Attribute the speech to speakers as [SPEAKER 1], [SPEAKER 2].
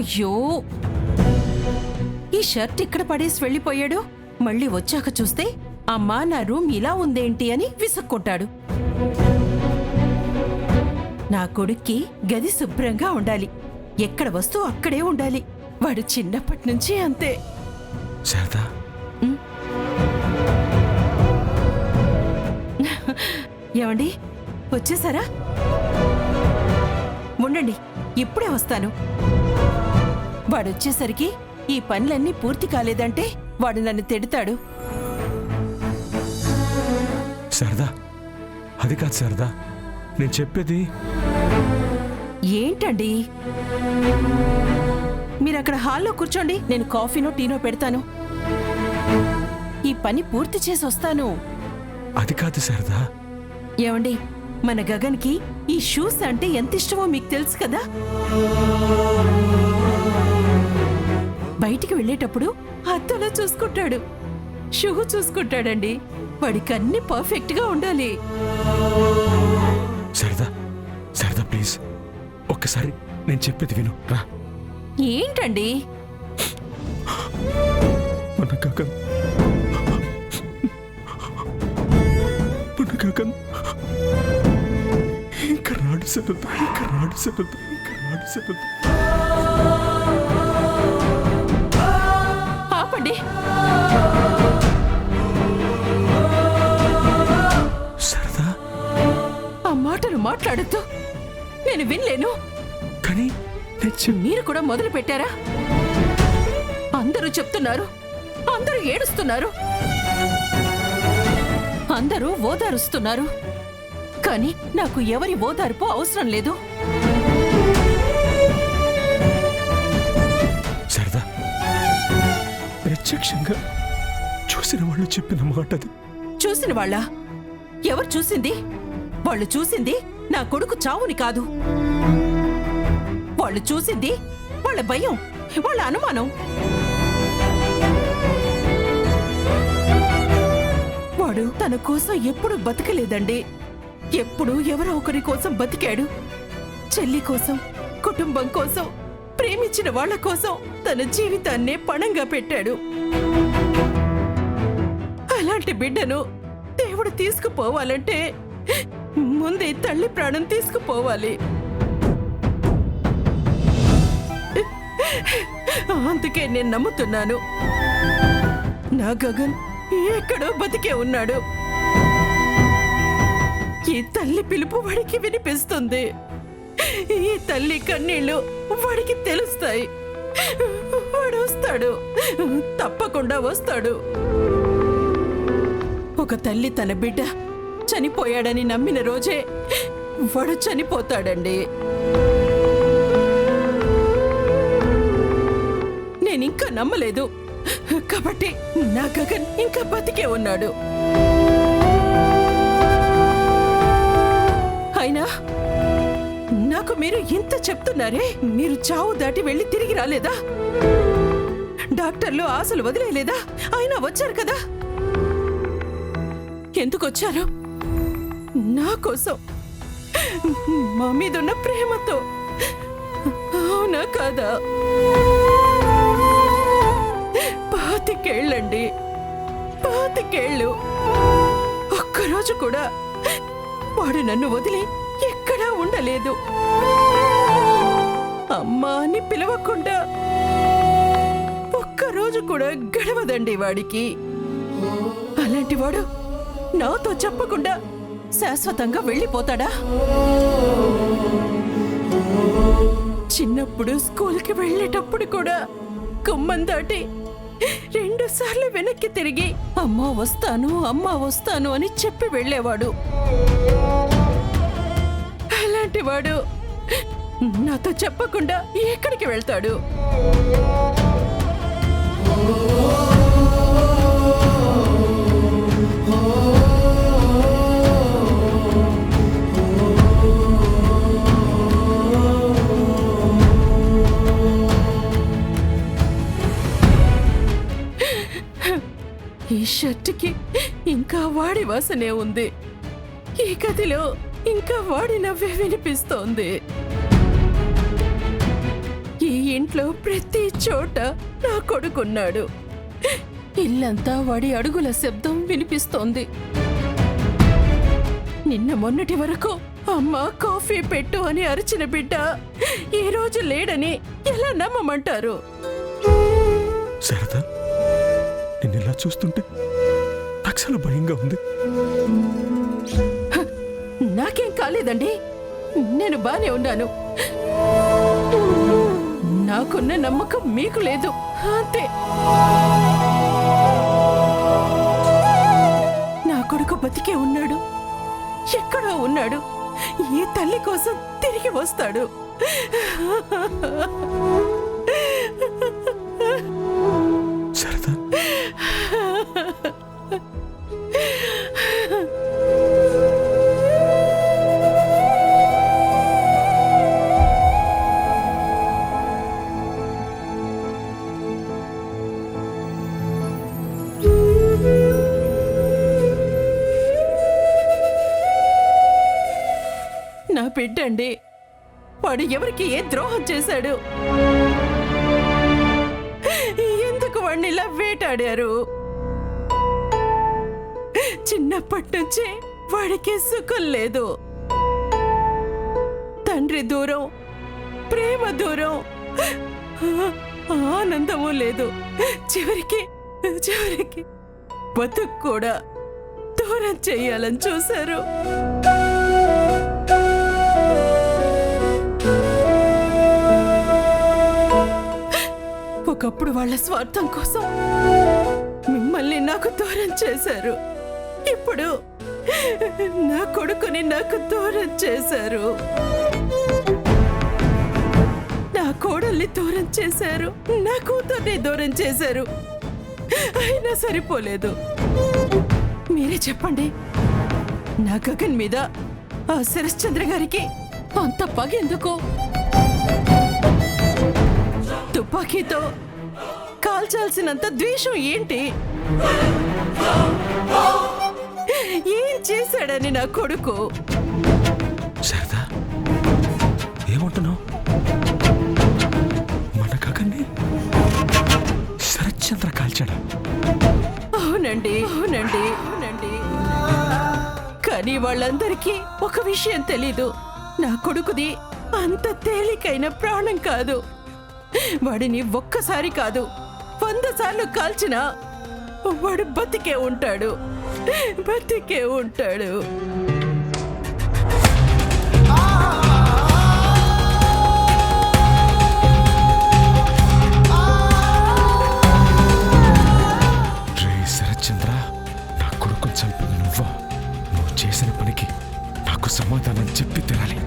[SPEAKER 1] అయ్యో, ఈ షర్ట్ ఇక్కడ పడేసి వెళ్ళిపోయాడు. మళ్ళీ వచ్చాక చూస్తే అమ్మా నా రూమ్ ఇలా ఉందేంటి అని విసుక్కుంటాడు. నా కొడుక్కి గది శుభ్రంగా ఉండాలి, ఎక్కడ వస్తువు అక్కడే ఉండాలి. వాడు చిన్నప్పటి నుంచి అంతే.
[SPEAKER 2] శారదా,
[SPEAKER 1] ఏమండి, వచ్చేసారా? ఉండండి, ఇప్పుడే వస్తాను. వాడొచ్చేసరికి ఈ పనులన్నీ పూర్తి కాలేదంటే వాడు నన్ను తిడతాడు.
[SPEAKER 2] శారదా, అది కాదు శారదా, నేను చెప్పేది.
[SPEAKER 1] ఏంటండి, మీరు అక్కడ హాల్లో కూర్చోండి, నేను కాఫీనో టీనో పెడతాను. ఈ పని పూర్తి చేసి వస్తాను.
[SPEAKER 2] అది కాదు శారదా.
[SPEAKER 1] ఏమండి, మన గగన్కి ఈ షూస్ అంటే ఎంత ఇష్టమో మీకు తెలుసు కదా. బయటికి వెళ్ళేటప్పుడు అద్దంలో చూసుకుంటాడు, షూ చూసుకుంటాడండి. వాడికి అన్ని పర్ఫెక్ట్ గా ఉండాలి.
[SPEAKER 2] శారదా, శారదా ప్లీజ్, ఒక్కసారి నేను చెప్పేది విను రా.
[SPEAKER 1] ఏంటండి?
[SPEAKER 2] మన గగన్ ఇంకా రాడు శారదా, ఇంకా రాడు శారదా, ఇంకా రాడు శారదా.
[SPEAKER 1] ఆపండి.
[SPEAKER 2] శారదా,
[SPEAKER 1] ఆ మాటలు మాట్లాడద్దు, నేను వినలేను.
[SPEAKER 2] కానీ
[SPEAKER 1] మీరు కూడా మొదలు పెట్టారా? అందరూ చెప్తున్నారు, అందరూ ఏడుస్తున్నారు, అందరూ ఓదారుస్తున్నారు. కానీ నాకు ఎవరి ఓదార్పు అవసరం లేదు.
[SPEAKER 2] శారదా, ప్రత్యక్షంగా చూసిన వాళ్ళు చెప్పిన మాట అది.
[SPEAKER 1] చూసిన వాళ్ళ? ఎవరు చూసింది? వాళ్ళు చూసింది నా కొడుకు చావుని కాదు. వాళ్ళు చూసింది వాళ్ళ భయం, వాళ్ళ అనుమానం. వాడు తన కోసం ఎప్పుడు బతకలేదండి. ఎప్పుడు ఎవరో ఒకరి కోసం బతికాడు. చెల్లి కోసం, కుటుంబం కోసం, ప్రేమించిన వాళ్ళ కోసం తన జీవితాన్నే పణంగా పెట్టాడు. అలాంటి బిడ్డను దేవుడు తీసుకుపోవాలంటే ముందే తల్లి ప్రాణం తీసుకుపోవాలి. అందుకే నేను నమ్ముతున్నాను, నా గగన్ ఎక్కడో బతికే ఉన్నాడు. ఈ తల్లి పిలుపు వాడికి వినిపిస్తుంది. ఈ తల్లి కన్నీళ్లు వాడికి తెలుస్తాయి. వాడు వస్తాడు, తప్పకుండా వస్తాడు. ఒక తల్లి తన బిడ్డ చనిపోయాడని నమ్మిన రోజే వాడు చనిపోతాడండి. నేనింకా నమ్మలేదు కాబట్టి నా గగన్ ఇంకా బతికే ఉన్నాడు. అయినా నాకు మీరు ఇంత చెప్తున్నారే, మీరు చావు దాటి వెళ్ళి తిరిగి రాలేదా? డాక్టర్లు ఆశలు వదిలేలేదా? అయినా వచ్చారు కదా. ఎందుకు వచ్చారు? నా కోసం, మా మీదున్న ప్రేమతో. అవునా కాదా? 25 ఏళ్ళండి, 25 ఏళ్ళు. ఒక్కరోజు కూడా వాడు నన్ను వదిలి ఎక్కడా ఉండలేదు. అమ్మా అని పిలవకుండా ఒక్కరోజు కూడా గడవదండి వాడికి. అలాంటి వాడు నాతో చెప్పకుండా శాశ్వతంగా వెళ్ళిపోతాడా? చిన్నప్పుడు స్కూల్కి వెళ్ళేటప్పుడు కూడా గుమ్మం దాటి 2 సార్లు వెనక్కి తిరిగి అమ్మా వస్తాను, అమ్మా వస్తాను అని చెప్పి వెళ్ళేవాడు. అలాంటి వాడు నాతో చెప్పకుండా ఎక్కడికి వెళ్తాడు? ఈ షర్టుకి ఇంకా వాడి వాసనే ఉంది. ఈ గదిలో ఇంకా వాడి నవ్వే వినిపిస్తోంది. ఈ ఇంట్లో ప్రతి చోట నా కొడుకున్నాడు. ఇల్లంతా వాడి అడుగుల శబ్దం వినిపిస్తోంది. నిన్న మొన్నటి వరకు అమ్మ కాఫీ పెట్టు అని అరిచిన బిడ్డ ఈ రోజు లేడని ఎలా నమ్మమంటారు?
[SPEAKER 2] శారద, నిన్నెలా చూస్తుంటే నాకు చాలా భయంగా ఉంది.
[SPEAKER 1] నాకేం కాలేదండి, నేను బానే ఉన్నాను. నాకున్న నమ్మకం మీకు లేదు అంతే. నా కొడుకు బతికే ఉన్నాడు, ఎక్కడో ఉన్నాడు. ఈ తల్లి కోసం తిరిగి వస్తాడు.
[SPEAKER 2] శారద,
[SPEAKER 1] నా బిడ్డండి, వాడు ఎవరికి ఏ ద్రోహం చేశాడు? ఎందుకు వాడిని ఇలా వేటాడారు? చిన్నప్పటి నుంచి వాడికి సుఖం లేదు. తండ్రి దూరం, ప్రేమ దూరం, ఆనందము లేదు. చివరికి బతుకు కూడా దూరం చెయ్యాలని చూశారు. ఒకప్పుడు వాళ్ళ స్వార్థం కోసం మిమ్మల్ని నాకు దూరం చేశారు. ఇప్పుడు నా కొడుకుని నాకు దూరం చేశారు. నా కోడల్ని దూరం చేశారు, నా కూతుర్ని దూరం చేశారు. అయినా సరిపోలేదు. మీరే చెప్పండి, నా గగన్ మీద ఆ శరశ్చంద్ర గారికి అంత పగెందుకు? తుపాకీతో కాల్చాల్సినంత ద్వేషం ఏంటి? ఏం చేశాడని నా కొడుకు?
[SPEAKER 2] శారద, ఏమంటున్నావు? మన గగన్ని శరత్చంద్ర కాల్చాడా?
[SPEAKER 1] అవునండి. కానీ వాళ్ళందరికీ ఒక విషయం తెలీదు. నా కొడుకుది అంత తేలికైన ప్రాణం కాదు. వాడిని ఒక్కసారి కాదు 100 సార్లు కాల్చినా వాడు బతికే ఉంటాడు.
[SPEAKER 2] రే శరత్చంద్ర, నా కొడుకుని చంపింది నువ్వా? నువ్వు చేసిన పనికి నాకు సమాధానం చెప్పి తీరాలి.